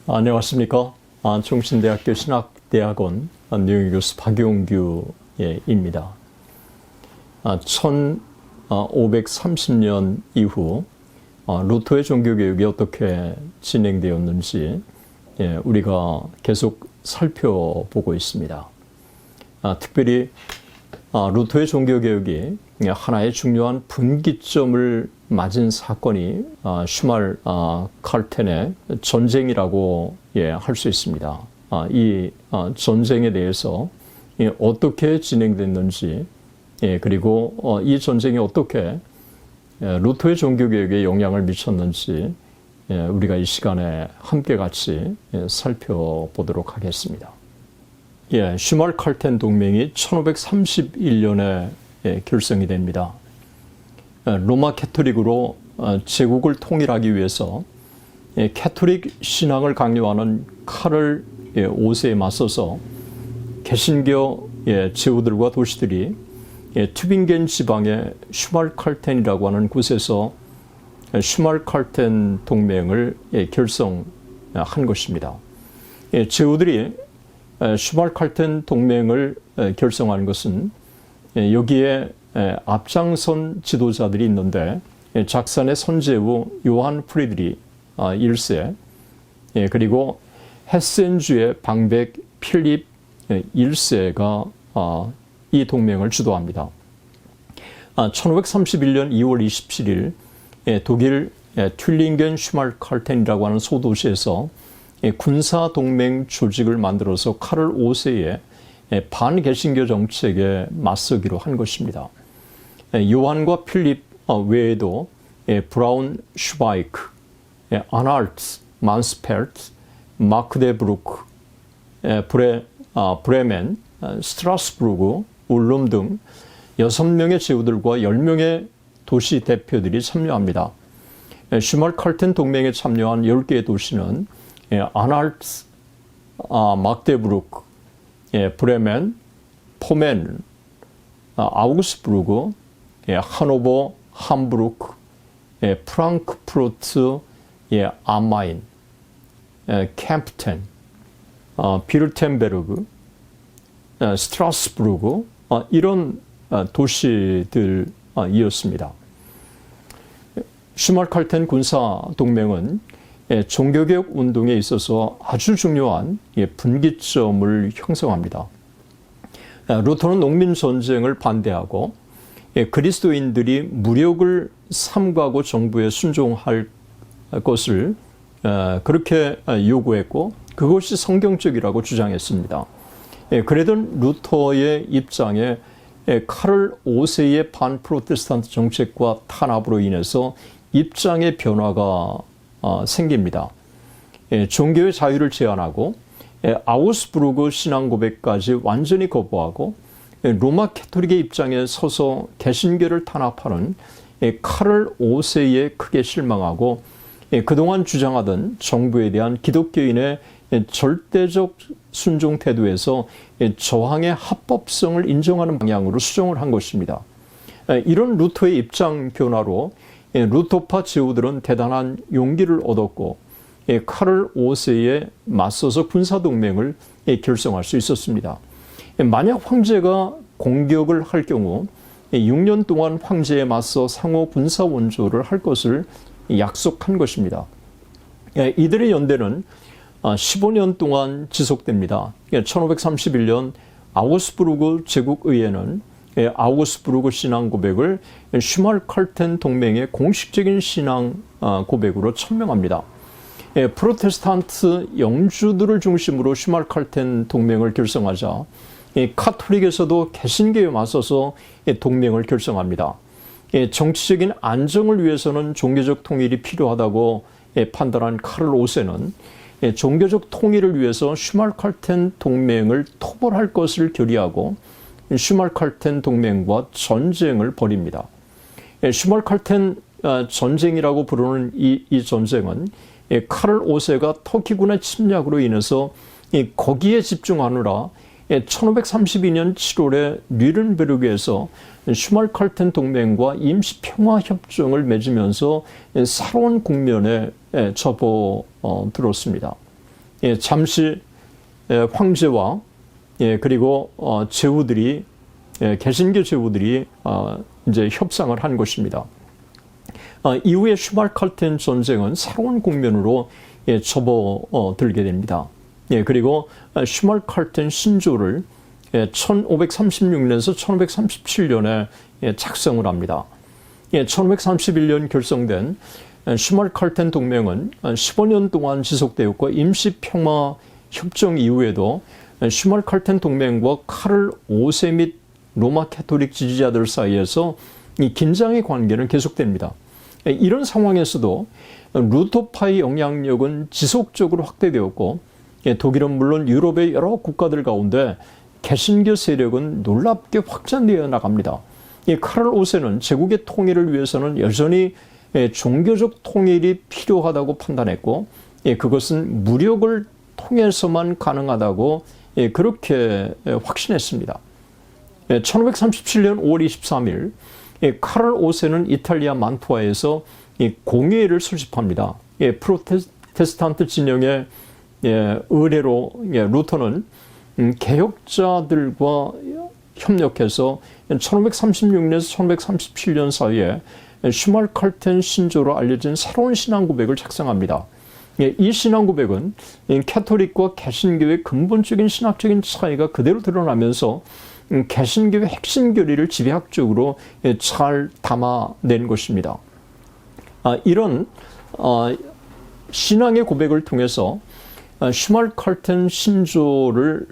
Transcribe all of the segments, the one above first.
안녕하십니까. 충신대학교 신학대학원 뉴욕 교수 박용규입니다. 1530년 이후 루터의 종교개혁이 어떻게 진행되었는지 우리가 계속 살펴보고 있습니다. 특별히 루터의 종교개혁이 하나의 중요한 분기점을 맞은 사건이 슈말 칼텐의 전쟁이라고 할 수 있습니다. 이 전쟁에 대해서 어떻게 진행됐는지, 그리고 이 전쟁이 어떻게 루터의 종교개혁에 영향을 미쳤는지 우리가 이 시간에 함께 같이 살펴보도록 하겠습니다. 슈말 칼텐 동맹이 1531년에 결성이 됩니다. 로마 캐토릭으로 제국을 통일하기 위해서 캐토릭 신앙을 강요하는 카를 5세에 맞서서 개신교 제후들과 도시들이 튜빙겐 지방의 슈말칼텐이라고 하는 곳에서 슈말칼텐 동맹을 결성한 것입니다. 제후들이 슈말칼텐 동맹을 결성한 것은 여기에 앞장선 지도자들이 있는데 작산의 선제후 요한 프리드리 1세, 그리고 헤센주의 방백 필립 1세가 이 동맹을 주도합니다. 1531년 2월 27일 독일 튠링겐 슈말칼텐이라고 하는 소도시에서 군사동맹 조직을 만들어서 카를 5세의 반개신교 정책에 맞서기로 한 것입니다. 요한과 필립 외에도 브라운 슈바이크, 아날트 만스펠트, 마크데브루크, 브레멘, 스트라스부르크, 울룸 등 6명의 제후들과 10명의 도시 대표들이 참여합니다. 슈말칼텐 동맹에 참여한 10개의 도시는 아날트, 마크데브루크, 브레멘, 포멘, 아우구스부르크, 하노버, 함부르크, 프랑크푸르트, 아마인, 캠프텐, 비르텐베르그, 스트라스부르크, 이런 도시들이었습니다. 슈말칼텐 군사동맹은 종교개혁 운동에 있어서 아주 중요한 분기점을 형성합니다. 루터는 농민전쟁을 반대하고 그리스도인들이 무력을 삼가고 정부에 순종할 것을 그렇게 요구했고 그것이 성경적이라고 주장했습니다. 그러던 루터의 입장에 카를 5세의 반프로테스탄트 정책과 탄압으로 인해서 입장의 변화가 생깁니다. 종교의 자유를 제한하고 아우스부르크 신앙 고백까지 완전히 거부하고 로마 캐토릭의 입장에 서서 개신교를 탄압하는 카를 5세에 크게 실망하고 그동안 주장하던 정부에 대한 기독교인의 절대적 순종 태도에서 저항의 합법성을 인정하는 방향으로 수정을 한 것입니다. 이런 루터의 입장 변화로 루터파 제후들은 대단한 용기를 얻었고 카를 5세에 맞서서 군사동맹을 결성할 수 있었습니다. 만약 황제가 공격을 할 경우 6년 동안 황제에 맞서 상호 군사 원조를 할 것을 약속한 것입니다. 이들의 연대는 15년 동안 지속됩니다. 1531년 아우구스부르크 제국의회는 아우구스부르크 신앙 고백을 슈말칼텐 동맹의 공식적인 신앙 고백으로 천명합니다. 프로테스탄트 영주들을 중심으로 슈말칼텐 동맹을 결성하자 카톨릭에서도 개신교에 맞서서 동맹을 결성합니다. 정치적인 안정을 위해서는 종교적 통일이 필요하다고 판단한 카를 5세는 종교적 통일을 위해서 슈말칼텐 동맹을 토벌할 것을 결의하고 슈말칼텐 동맹과 전쟁을 벌입니다. 슈말칼텐 전쟁이라고 부르는 이 전쟁은 카를 5세가 터키군의 침략으로 인해서 거기에 집중하느라 1532년 7월에 뉘른베르크에서 슈말칼텐 동맹과 임시평화협정을 맺으면서 새로운 국면에 접어들었습니다. 잠시 황제와 그리고 제후들이 개신교 제후들이 이제 협상을 한 것입니다. 이후에 슈말칼텐 전쟁은 새로운 국면으로 접어들게 됩니다. 그리고 슈말칼텐 신조를 1536년에서 1537년에 작성을 합니다. 1531년 결성된 슈말칼텐 동맹은 15년 동안 지속되었고 임시평화 협정 이후에도 슈말칼텐 동맹과 카를 5세 및 로마 캐토릭 지지자들 사이에서 이 긴장의 관계는 계속됩니다. 이런 상황에서도 루터파의 영향력은 지속적으로 확대되었고 독일은 물론 유럽의 여러 국가들 가운데 개신교 세력은 놀랍게 확장되어 나갑니다. 이 카를 5세는 제국의 통일을 위해서는 여전히 종교적 통일이 필요하다고 판단했고 그것은 무력을 통해서만 가능하다고 그렇게 확신했습니다. 1537년 5월 23일 카를 5세는 이탈리아 만투아에서 공회를 소집합니다. 프로테스탄트 진영의 의뢰로 루터는 개혁자들과 협력해서 1536년에서 1537년 사이에 슈말칼텐 신조로 알려진 새로운 신앙 고백을 작성합니다. 이 신앙 고백은 캐토릭과 개신교의 근본적인 신학적인 차이가 그대로 드러나면서 개신교의 핵심 교리를 지배학적으로 잘 담아낸 것입니다. 이런 신앙의 고백을 통해서 슈말칼텐 신조를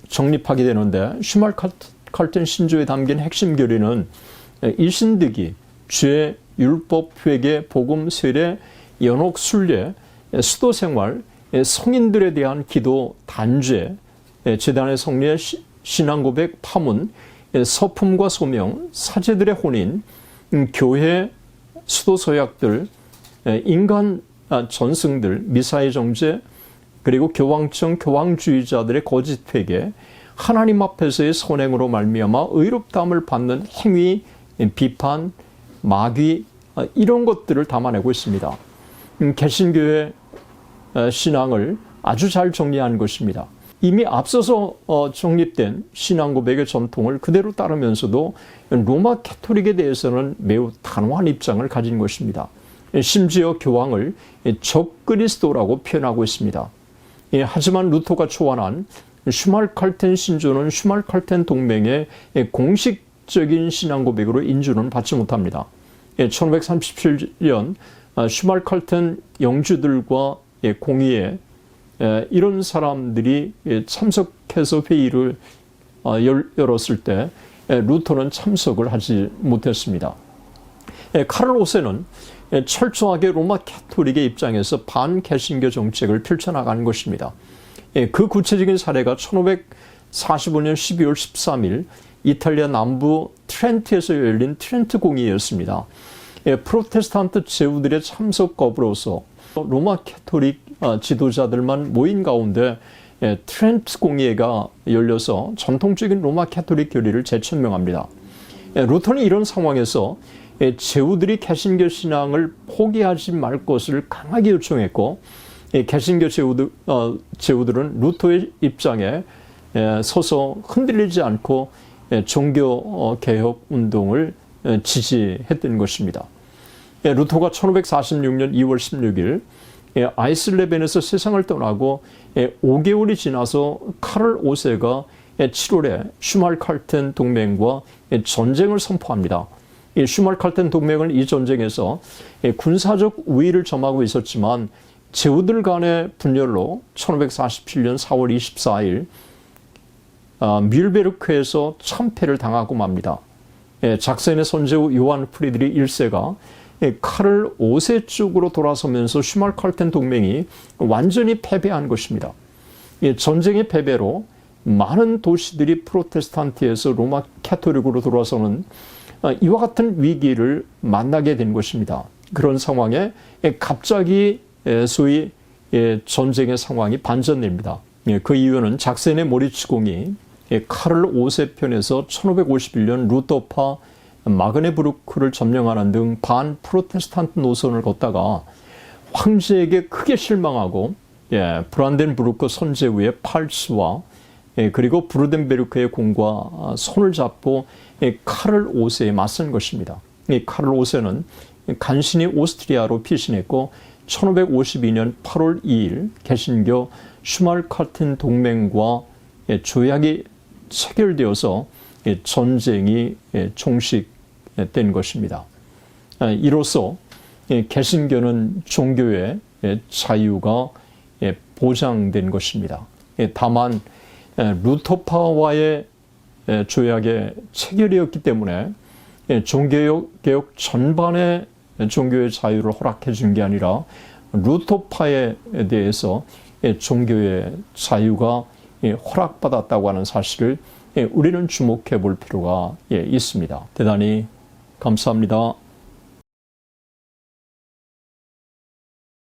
정립하게 되는데 슈말칼텐 신조에 담긴 핵심 교리는 일신득이, 죄, 율법, 회개, 복음, 세례, 연옥, 순례, 수도생활, 성인들에 대한 기도, 단죄, 제단의 성례, 신앙고백, 파문, 서품과 소명, 사제들의 혼인, 교회, 수도서약들, 인간 전승들, 미사의 정죄, 그리고 교황청, 교황주의자들의 거짓 회개, 하나님 앞에서의 선행으로 말미암아 의롭다함을 받는 행위, 비판, 마귀, 이런 것들을 담아내고 있습니다. 개신교의 신앙을 아주 잘 정리한 것입니다. 이미 앞서서 정립된 신앙 고백의 전통을 그대로 따르면서도 로마 캐토릭에 대해서는 매우 단호한 입장을 가진 것입니다. 심지어 교황을 적그리스도라고 표현하고 있습니다. 하지만 루터가 초안한 슈말칼텐 신조는 슈말칼텐 동맹의 공식적인 신앙 고백으로 인준은 받지 못합니다. 1537년 슈말칼텐 영주들과 공의회 이런 사람들이 참석해서 회의를 열었을 때 루터는 참석을 하지 못했습니다. 카를 5세는 철저하게 로마 캐토릭의 입장에서 반개신교 정책을 펼쳐나가는 것입니다. 그 구체적인 사례가 1545년 12월 13일 이탈리아 남부 트렌트에서 열린 트렌트 공의회였습니다. 프로테스탄트 제후들의 참석 거부로서 로마 캐토릭 지도자들만 모인 가운데 트렌트 공의회가 열려서 전통적인 로마 캐토릭 교리를 재천명합니다. 루터는 이런 상황에서 제후들이 개신교 신앙을 포기하지 말 것을 강하게 요청했고 개신교 제후들은 루터의 입장에 서서 흔들리지 않고 종교 개혁 운동을 지지했던 것입니다. 루터가 1546년 2월 16일 아이슬레벤에서 세상을 떠나고 5개월이 지나서 카를 5세가 7월에 슈말칼텐 동맹과 전쟁을 선포합니다. 슈말칼텐 동맹은 이 전쟁에서 군사적 우위를 점하고 있었지만 제후들 간의 분열로 1547년 4월 24일 뮬베르크에서 참패를 당하고 맙니다. 작센의 선제후 요한 프리드리 1세가 카를 5세 쪽으로 돌아서면서 슈말칼텐 동맹이 완전히 패배한 것입니다. 전쟁의 패배로 많은 도시들이 프로테스탄트에서 로마 캐토릭으로 돌아서는 이와 같은 위기를 만나게 된 것입니다. 그런 상황에 갑자기 소위 전쟁의 상황이 반전됩니다. 그 이유는 작센의 모리츠 공이 카를 5세 편에서 1551년 루터파 마그네부르크를 점령하는 등 반 프로테스탄트 노선을 걷다가 황제에게 크게 실망하고 브란덴부르크 선제후의 팔츠와 그리고 브루덴베르크의 공과 손을 잡고 카를 5세에 맞선 것입니다. 이 카를 5세는 간신히 오스트리아로 피신했고 1552년 8월 2일 개신교 슈말칼텐 동맹과 조약이 체결되어서 전쟁이 종식된 것입니다. 이로써 개신교는 종교의 자유가 보장된 것입니다. 다만 루터파와의 조약에 체결이었기 때문에 종교개혁 전반의 종교의 자유를 허락해 준 게 아니라 루터파에 대해서 종교의 자유가 허락받았다고 하는 사실을 우리는 주목해 볼 필요가 있습니다. 대단히 감사합니다.